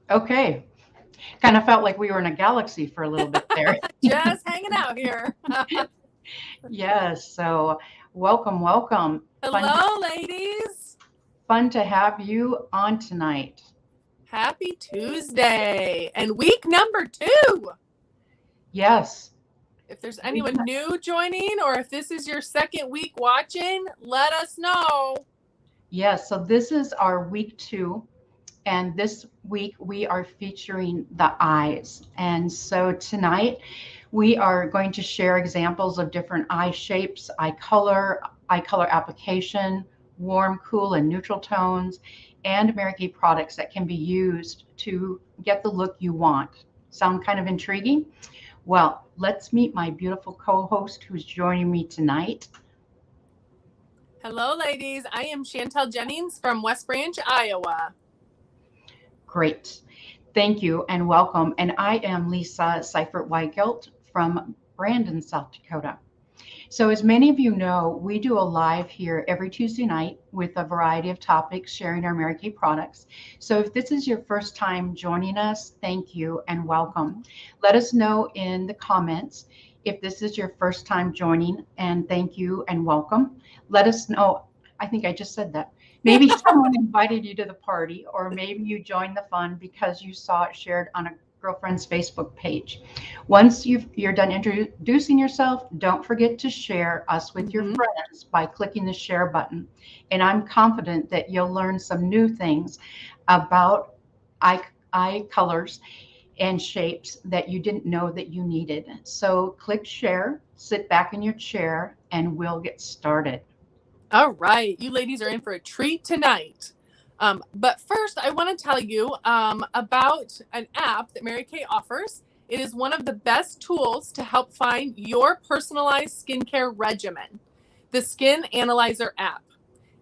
Okay. Kind of felt like we were in a galaxy for a little bit there. Just hanging out here. Yes. So welcome, welcome. Hello, ladies. Fun to have you on tonight. Happy Tuesday and week number 2. Yes. If there's anyone new joining or if this is your second week watching, let us know. Yes. So this is our week 2. And this week we are featuring the eyes. And so tonight we are going to share examples of different eye shapes, eye color application, warm, cool, and neutral tones, and Mary Kay products that can be used to get the look you want. Sound kind of intriguing? Well, let's meet my beautiful co-host who's joining me tonight. Hello, ladies. I am Chantel Jennings from West Branch, Iowa. Great. Thank you and welcome. And I am Lisa Seifert Weigelt from Brandon, South Dakota. So, as many of you know, we do a live here every Tuesday night with a variety of topics sharing our Mary Kay products. So, if this is your first time joining us, thank you and welcome. Let us know in the comments if this is your first time joining, and thank you and welcome. Let us know. I think I just said that. Maybe someone invited you to the party, or maybe you joined the fun because you saw it shared on a girlfriend's Facebook page. Once you're done introducing yourself, don't forget to share us with your friends by clicking the share button. And I'm confident that you'll learn some new things about eye colors and shapes that you didn't know that you needed. So click share, sit back in your chair, and we'll get started. All right. You ladies are in for a treat tonight. But first, I want to tell you about an app that Mary Kay offers. It is one of the best tools to help find your personalized skincare regimen, the Skin Analyzer app.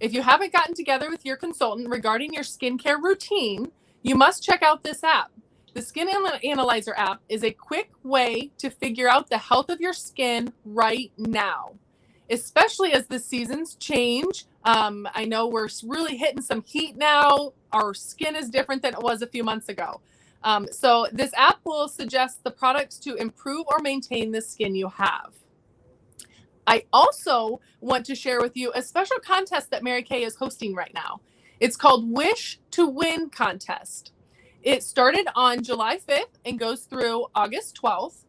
If you haven't gotten together with your consultant regarding your skincare routine, you must check out this app. The Skin Analyzer app is a quick way to figure out the health of your skin right now, especially as the seasons change. I know we're really hitting some heat now. Our skin is different than it was a few months ago. So this app will suggest the products to improve or maintain the skin you have. I also want to share with you a special contest that Mary Kay is hosting right now. It's called Wish to Win Contest. It started on July 5th and goes through August 12th.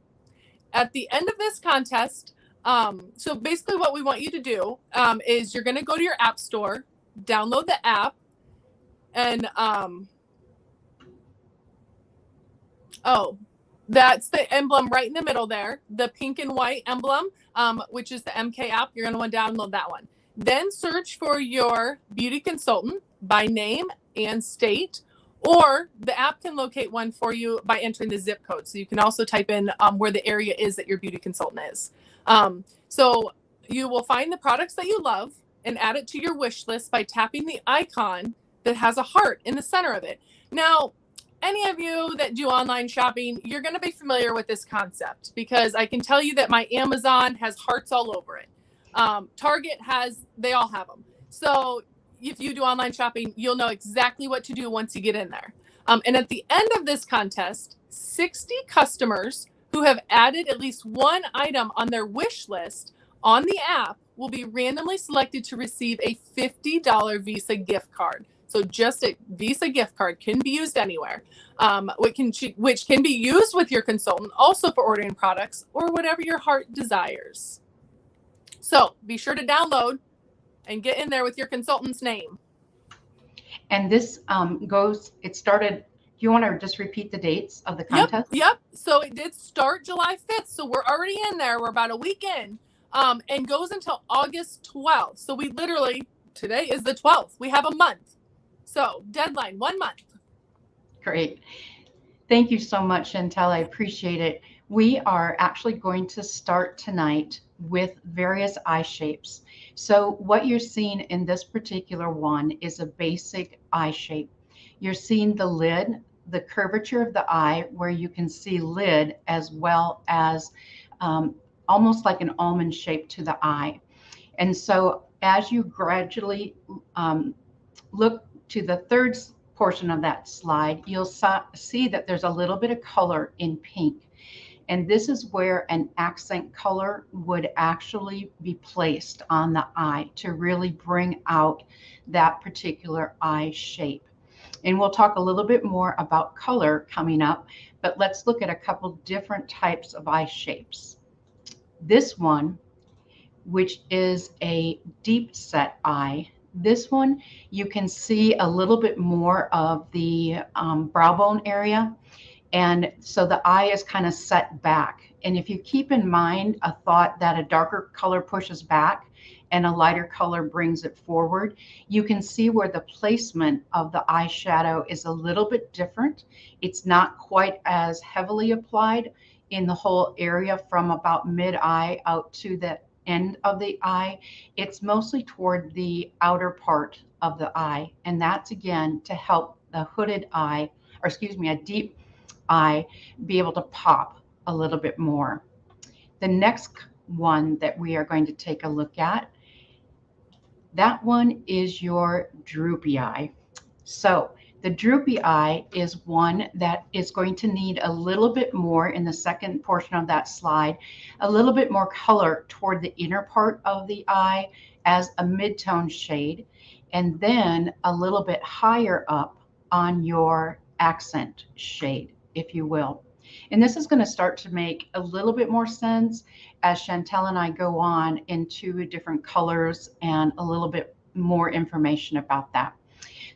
At the end of this contest, so basically what we want you to do is you're going to go to your app store, download the app, and that's the emblem right in the middle there, the pink and white emblem, which is the MK app. You're going to want to download that one. Then search for your beauty consultant by name and state, or the app can locate one for you by entering the zip code. So you can also type in where the area is that your beauty consultant is. So you will find the products that you love and add it to your wish list by tapping the icon that has a heart in the center of it. Now, any of you that do online shopping, you're going to be familiar with this concept because I can tell you that my Amazon has hearts all over it. Target they all have them. So if you do online shopping, you'll know exactly what to do once you get in there. And at the end of this contest, 60 customers who have added at least one item on their wish list on the app will be randomly selected to receive a $50 Visa gift card. So just a Visa gift card can be used anywhere, which can be used with your consultant also for ordering products or whatever your heart desires. So be sure to download and get in there with your consultant's name. And this it started. Do you want to just repeat the dates of the contest? Yep. So it did start July 5th. So we're already in there. We're about a week in, and goes until August 12th. So today is the 12th. We have a month. So deadline, 1 month. Great. Thank you so much, Chantel. I appreciate it. We are actually going to start tonight with various eye shapes. So what you're seeing in this particular one is a basic eye shape. You're seeing the lid, the curvature of the eye, where you can see lid as well as almost like an almond shape to the eye. And so as you gradually look to the third portion of that slide, you'll see that there's a little bit of color in pink. And this is where an accent color would actually be placed on the eye to really bring out that particular eye shape. And we'll talk a little bit more about color coming up, but let's look at a couple different types of eye shapes. This one, which is a deep set eye, this one you can see a little bit more of the brow bone area. And so the eye is kind of set back. And if you keep in mind a thought that a darker color pushes back and a lighter color brings it forward, you can see where the placement of the eyeshadow is a little bit different. It's not quite as heavily applied in the whole area from about mid-eye out to the end of the eye. It's mostly toward the outer part of the eye. And that's, again, to help the hooded eye, or excuse me, a deep eye be able to pop a little bit more. The next one that we are going to take a look at, that one is your droopy eye. So the droopy eye is one that is going to need a little bit more in the second portion of that slide, a little bit more color toward the inner part of the eye as a mid-tone shade, and then a little bit higher up on your accent shade, if you will. And this is going to start to make a little bit more sense as Chantel and I go on into different colors and a little bit more information about that.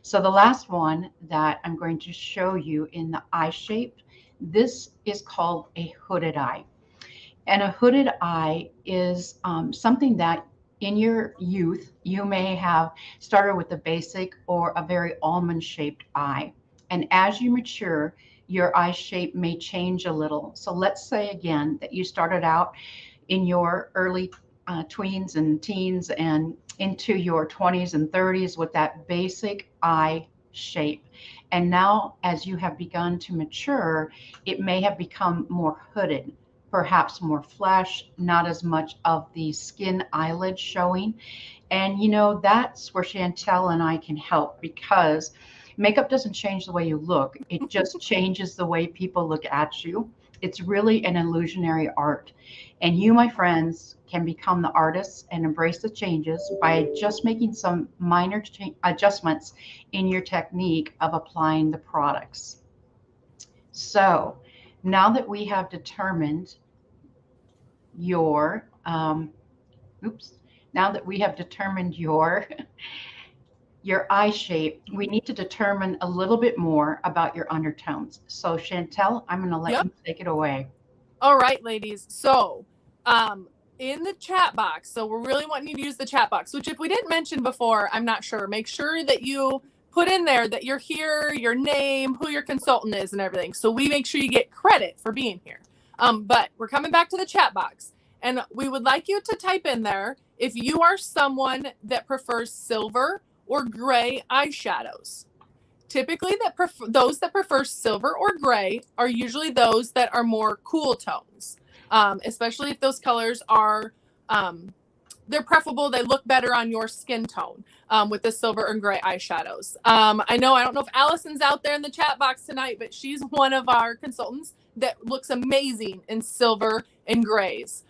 So the last one that I'm going to show you in the eye shape, this is called a hooded eye. And a hooded eye is something that in your youth, you may have started with a basic or a very almond-shaped eye. And as you mature, your eye shape may change a little. So let's say again that you started out in your early tweens and teens and into your 20s and 30s with that basic eye shape. And now as you have begun to mature, it may have become more hooded, perhaps more flesh, not as much of the skin eyelid showing. And you know, that's where Chantel and I can help, because makeup doesn't change the way you look. It just changes the way people look at you. It's really an illusionary art. And you, my friends, can become the artists and embrace the changes by just making some minor adjustments in your technique of applying the products. So now that we have determined your, your eye shape, we need to determine a little bit more about your undertones. So Chantel, I'm going to let you take it away. All right, ladies. So in the chat box, so we're really wanting you to use the chat box, which if we didn't mention before, I'm not sure. Make sure that you put in there that you're here, your name, who your consultant is, and everything. So we make sure you get credit for being here. But we're coming back to the chat box, and we would like you to type in there if you are someone that prefers silver or gray eyeshadows. Typically, those that prefer silver or gray are usually those that are more cool tones, especially if those colors are, they're preferable. They look better on your skin tone with the silver and gray eyeshadows. I don't know if Allison's out there in the chat box tonight, but she's one of our consultants that looks amazing in silver and grays.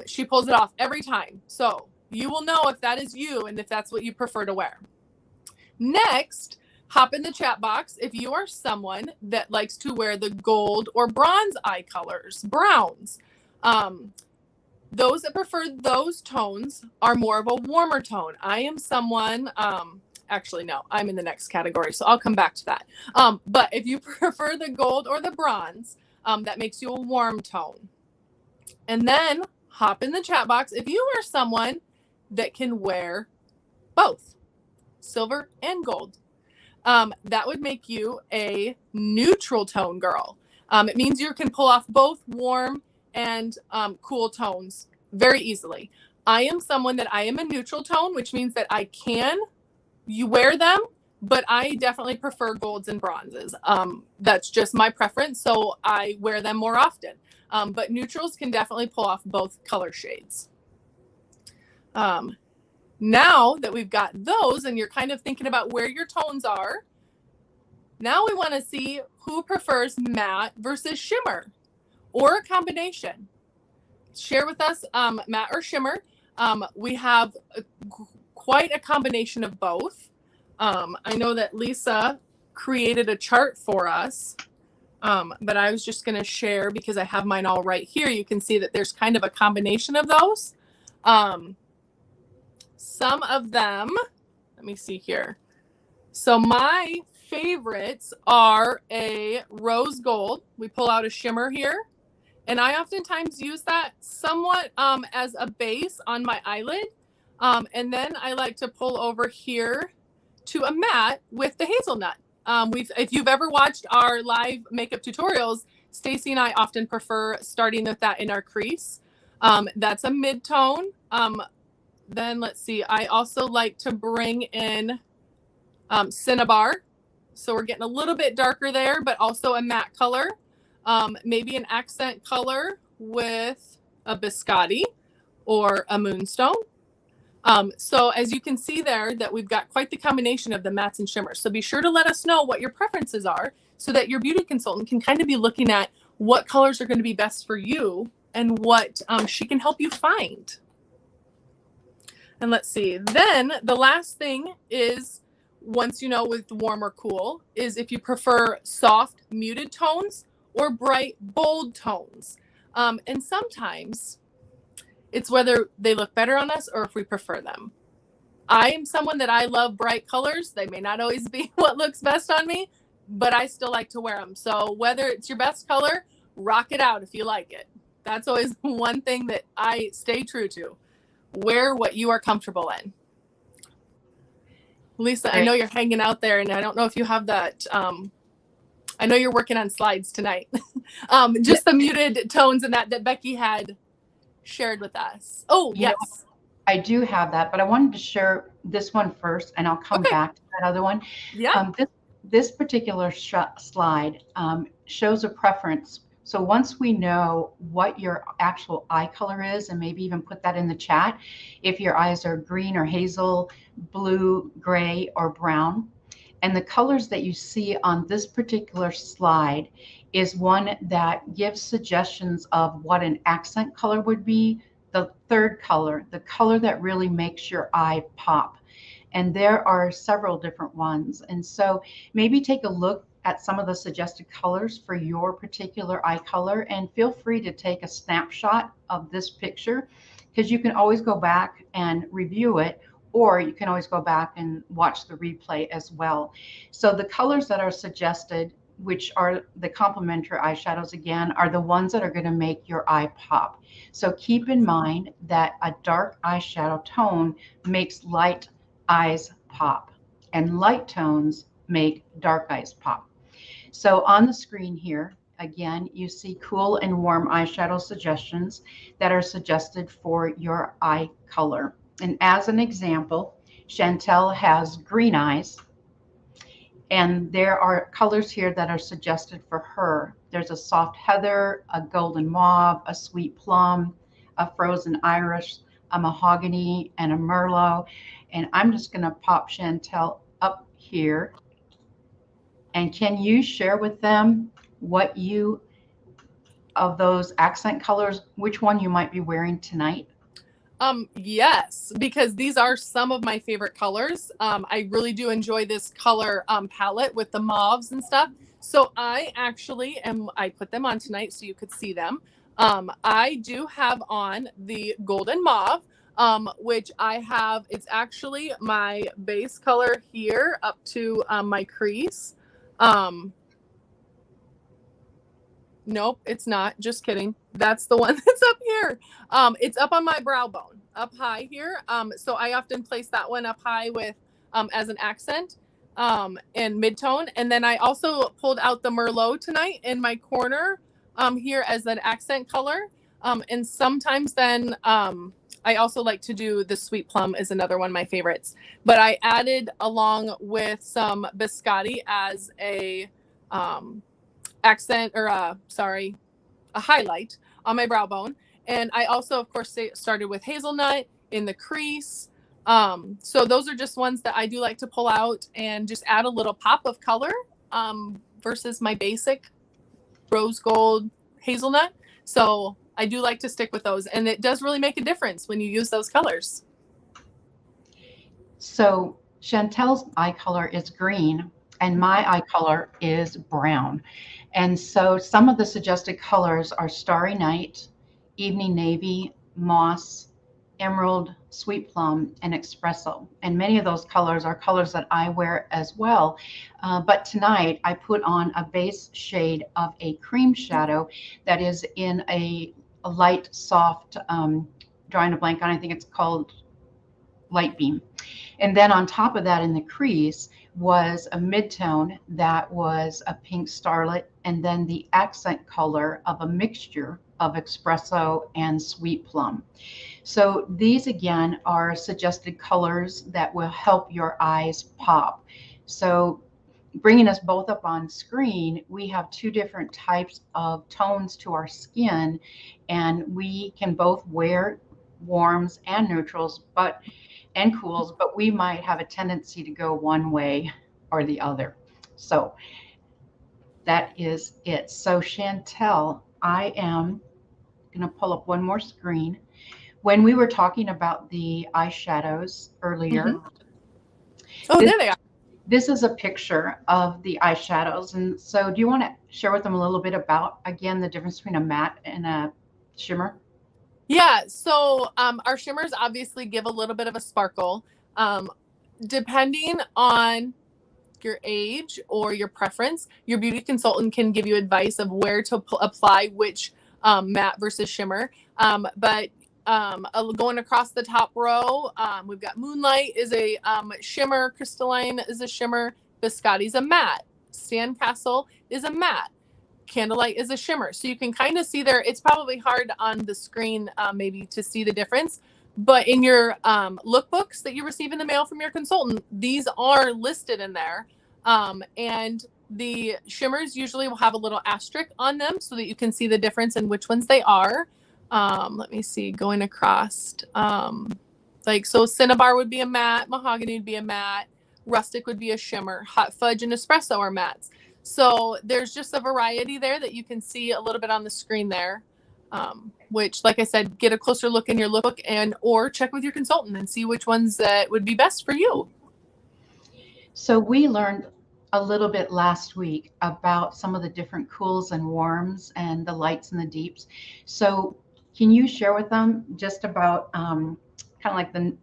She pulls it off every time. So you will know if that is you and if that's what you prefer to wear. Next, hop in the chat box if you are someone that likes to wear the gold or bronze eye colors, browns. Those that prefer those tones are more of a warmer tone. I am someone, actually, no, I'm in the next category, so I'll come back to that. But if you prefer the gold or the bronze, that makes you a warm tone. And then hop in the chat box if you are someone that can wear both silver and gold. That would make you a neutral tone girl. It means you can pull off both warm and cool tones very easily. I am someone that I am a neutral tone, which means that you wear them, but I definitely prefer golds and bronzes. That's just my preference, so I wear them more often. But neutrals can definitely pull off both color shades. Now that we've got those and you're kind of thinking about where your tones are, Now we want to see who prefers matte versus shimmer or a combination. Share with us matte or shimmer. We have quite a combination of both. I know that Lisa created a chart for us, but I was just going to share because I have mine all right here. You can see that there's kind of a combination of those. Some of them, let me see here. So my favorites are a rose gold. We pull out a shimmer here. And I oftentimes use that somewhat as a base on my eyelid. And then I like to pull over here to a matte with the hazelnut. If you've ever watched our live makeup tutorials, Stacy and I often prefer starting with that in our crease. That's a mid-tone. Then let's see, I also like to bring in Cinnabar. So we're getting a little bit darker there, but also a matte color. Maybe an accent color with a biscotti or a moonstone. So as you can see there that we've got quite the combination of the mattes and shimmers. So be sure to let us know what your preferences are so that your beauty consultant can kind of be looking at what colors are going to be best for you and what she can help you find. And let's see, then the last thing is, once you know with warm or cool, is if you prefer soft muted tones or bright bold tones. And sometimes it's whether they look better on us or if we prefer them. I am someone that I love bright colors. They may not always be what looks best on me, but I still like to wear them. So whether it's your best color, rock it out if you like it. That's always one thing that I stay true to. Wear what you are comfortable in. Lisa, I know you're hanging out there, and I don't know if you have that. I know you're working on slides tonight. Just the muted tones and that Becky had shared with us. Oh, yes. I do have that, but I wanted to share this one first, and I'll come back to that other one. Yeah. This particular slide shows a preference. So once we know what your actual eye color is, and maybe even put that in the chat, if your eyes are green or hazel, blue, gray, or brown, and the colors that you see on this particular slide is one that gives suggestions of what an accent color would be, the third color, the color that really makes your eye pop. And there are several different ones. And so maybe take a look at some of the suggested colors for your particular eye color, and feel free to take a snapshot of this picture, because you can always go back and review it, or you can always go back and watch the replay as well. So the colors that are suggested, which are the complementary eyeshadows again, are the ones that are going to make your eye pop. So keep in mind that a dark eyeshadow tone makes light eyes pop, and light tones make dark eyes pop. So on the screen here, again, you see cool and warm eyeshadow suggestions that are suggested for your eye color. And as an example, Chantel has green eyes, and there are colors here that are suggested for her. There's a soft heather, a golden mauve, a sweet plum, a frozen iris, a mahogany, and a merlot. And I'm just going to pop Chantel up here. And can you share with them what you, of those accent colors, which one you might be wearing tonight? Yes, because these are some of my favorite colors. I really do enjoy this color palette with the mauves and stuff. So I actually I put them on tonight so you could see them. I do have on the golden mauve, which I have, it's actually my base color here up to my crease. Nope, it's not. Just kidding. That's the one that's up here. It's up on my brow bone, up high here. So I often place that one up high with as an accent and mid-tone. And then I also pulled out the Merlot tonight in my corner here as an accent color. And sometimes then I also like to do the sweet plum is another one of my favorites. But I added along with some biscotti as a accent, or a highlight on my brow bone. And I also, of course, started with hazelnut in the crease. So those are just ones that I do like to pull out and just add a little pop of color versus my basic rose gold hazelnut. So I do like to stick with those, and it does really make a difference when you use those colors. So Chantel's eye color is green and my eye color is brown. And so some of the suggested colors are Starry Night, Evening Navy, Moss, Emerald, Sweet Plum, and Espresso. And many of those colors are colors that I wear as well. But tonight I put on a base shade of a cream shadow that is in a light, soft, drawing a blank on, I think it's called Light Beam. And then on top of that in the crease was a midtone that was a pink starlet, and then the accent color of a mixture of espresso and sweet plum. So these again are suggested colors that will help your eyes pop. So bringing us both up on screen, we have two different types of tones to our skin, and we can both wear warms and neutrals, and cools, but we might have a tendency to go one way or the other. So that is it. So Chantel, I am going to pull up one more screen. When we were talking about the eyeshadows earlier, Oh, there they are. This is a picture of the eyeshadows. And so do you want to share with them a little bit about, again, the difference between a matte and a shimmer? Yeah, so our shimmers obviously give a little bit of a sparkle. Depending on your age or your preference, your beauty consultant can give you advice of where to apply which matte versus shimmer. But going across the top row, we've got Moonlight is a shimmer, Crystalline is a shimmer, Biscotti's a matte, Sandcastle is a matte, Candlelight is a shimmer. So you can kind of see there. It's probably hard on the screen maybe to see the difference, but in your lookbooks that you receive in the mail from your consultant, these are listed in there. And the shimmers usually will have a little asterisk on them so that you can see the difference in which ones they are. Let me see, going across, like, so Cinnabar would be a matte, Mahogany would be a matte, Rustic would be a shimmer, Hot Fudge and Espresso are mattes. So there's just a variety there that you can see a little bit on the screen there, which, like I said, get a closer look in your lookbook or check with your consultant and see which ones that would be best for you. So we learned a little bit last week about some of the different cools and warms and the lights and the deeps. So can you share with them just about kind of like a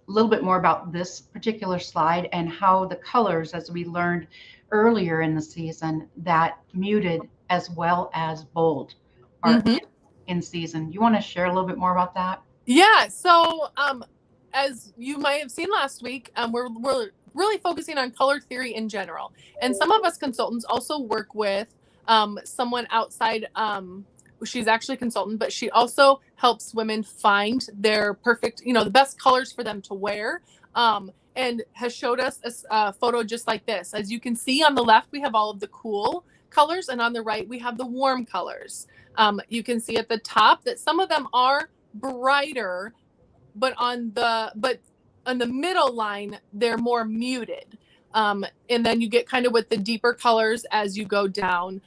little bit more about this particular slide and how the colors, as we learned earlier in the season, that muted as well as bold are in season. You want to share a little bit more about that? Yeah. So as you might have seen last week, we're really focusing on color theory in general. And some of us consultants also work with someone outside. She's actually a consultant, but she also helps women find their perfect, the best colors for them to wear. And has showed us a photo just like this. As you can see on the left, we have all of the cool colors, and on the right, we have the warm colors. You can see at the top that some of them are brighter, but on the middle line, they're more muted. And then you get kind of with the deeper colors as you go down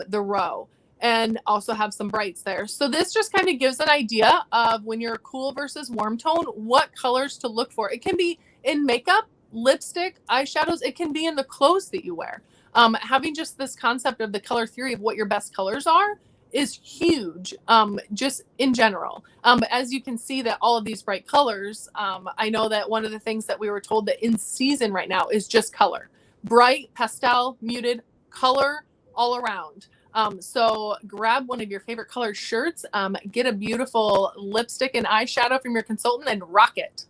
the row, and also have some brights there. So this just kind of gives an idea of when you're cool versus warm tone, what colors to look for. It can be in makeup, lipstick, eyeshadows. It can be in the clothes that you wear. Having just this concept of the color theory of what your best colors are is huge, just in general. But as you can see that all of these bright colors, I know that one of the things that we were told that in season right now is just color. Bright, pastel, muted, color all around. So grab one of your favorite colored shirts, get a beautiful lipstick and eyeshadow from your consultant and rock it.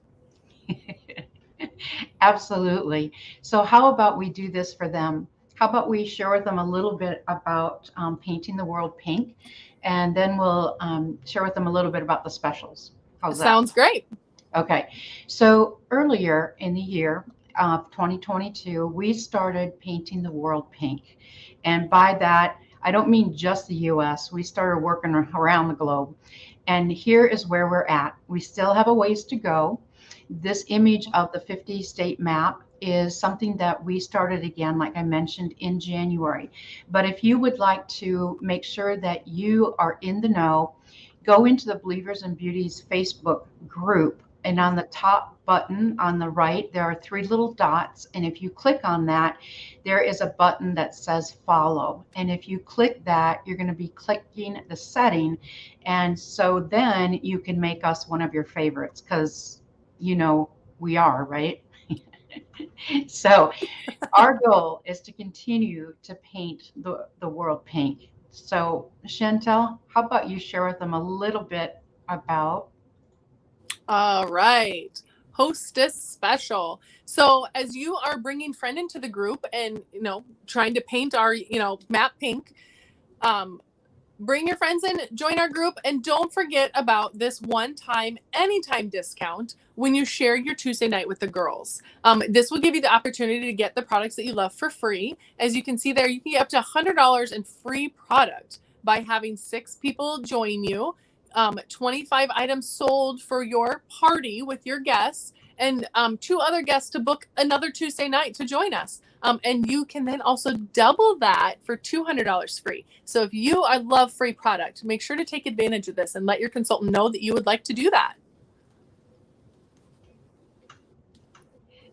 Absolutely. So how about we do this for them? How about we share with them a little bit about Painting the World Pink, and then we'll share with them a little bit about the specials. How's that? Sounds great. Okay. So earlier in the year of 2022, we started Painting the World Pink. And by that, I don't mean just the US. We started working around the globe. And here is where we're at. We still have a ways to go. This image of the 50 state map is something that we started again, like I mentioned, in January. But if you would like to make sure that you are in the know, go into the Believers in Beauty's Facebook group. And on the top button on the right, there are 3 little dots. And if you click on that, there is a button that says follow. And if you click that, you're going to be clicking the setting. And so then you can make us one of your favorites, because we are, right? So our goal is to continue to paint the world pink. So Chantel, how about you share with them a little bit about? All right. Hostess special. So as you are bringing friend into the group and, trying to paint our, map pink, bring your friends in, join our group, and don't forget about this one-time, anytime discount when you share your Tuesday night with the girls. This will give you the opportunity to get the products that you love for free. As you can see there, you can get up to $100 in free product by having 6 people join you. 25 items sold for your party with your guests, and 2 other guests to book another Tuesday night to join us. And you can then also double that for $200 free. So if you love free product, make sure to take advantage of this and let your consultant know that you would like to do that.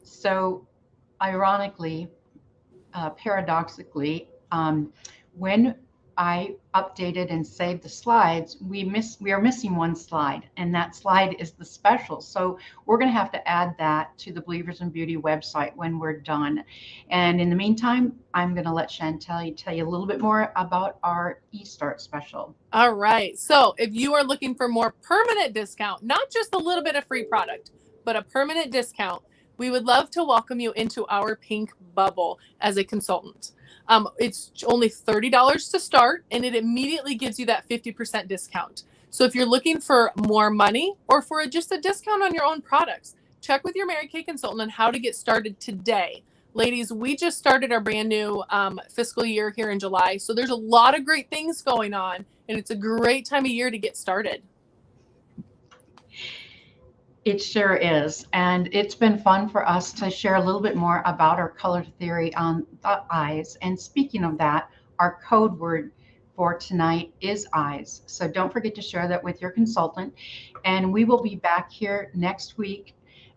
So ironically, paradoxically, when I updated and saved the slides, we are missing one slide, and that slide is the special. So we're going to have to add that to the Believers in Beauty website when we're done. And in the meantime, I'm going to let Chantel tell you a little bit more about our eStart special. All right. So if you are looking for more permanent discount, not just a little bit of free product, but a permanent discount, we would love to welcome you into our pink bubble as a consultant. It's only $30 to start, and it immediately gives you that 50% discount. So if you're looking for more money or for just a discount on your own products, check with your Mary Kay consultant on how to get started today. Ladies, we just started our brand new fiscal year here in July. So there's a lot of great things going on, and it's a great time of year to get started. It sure is. And it's been fun for us to share a little bit more about our color theory on the eyes. And speaking of that, our code word for tonight is eyes. So don't forget to share that with your consultant. And we will be back here next week,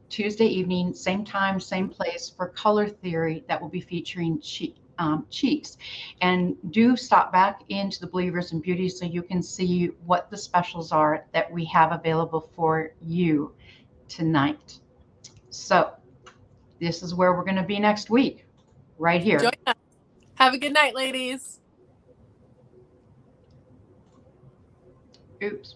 Tuesday evening, same time, same place, for color theory that will be featuring cheeks. And do stop back into the Believers in Beauty so you can see what the specials are that we have available for you tonight. So this is where we're going to be next week, right here. Join us. Have a good night, ladies. Oops.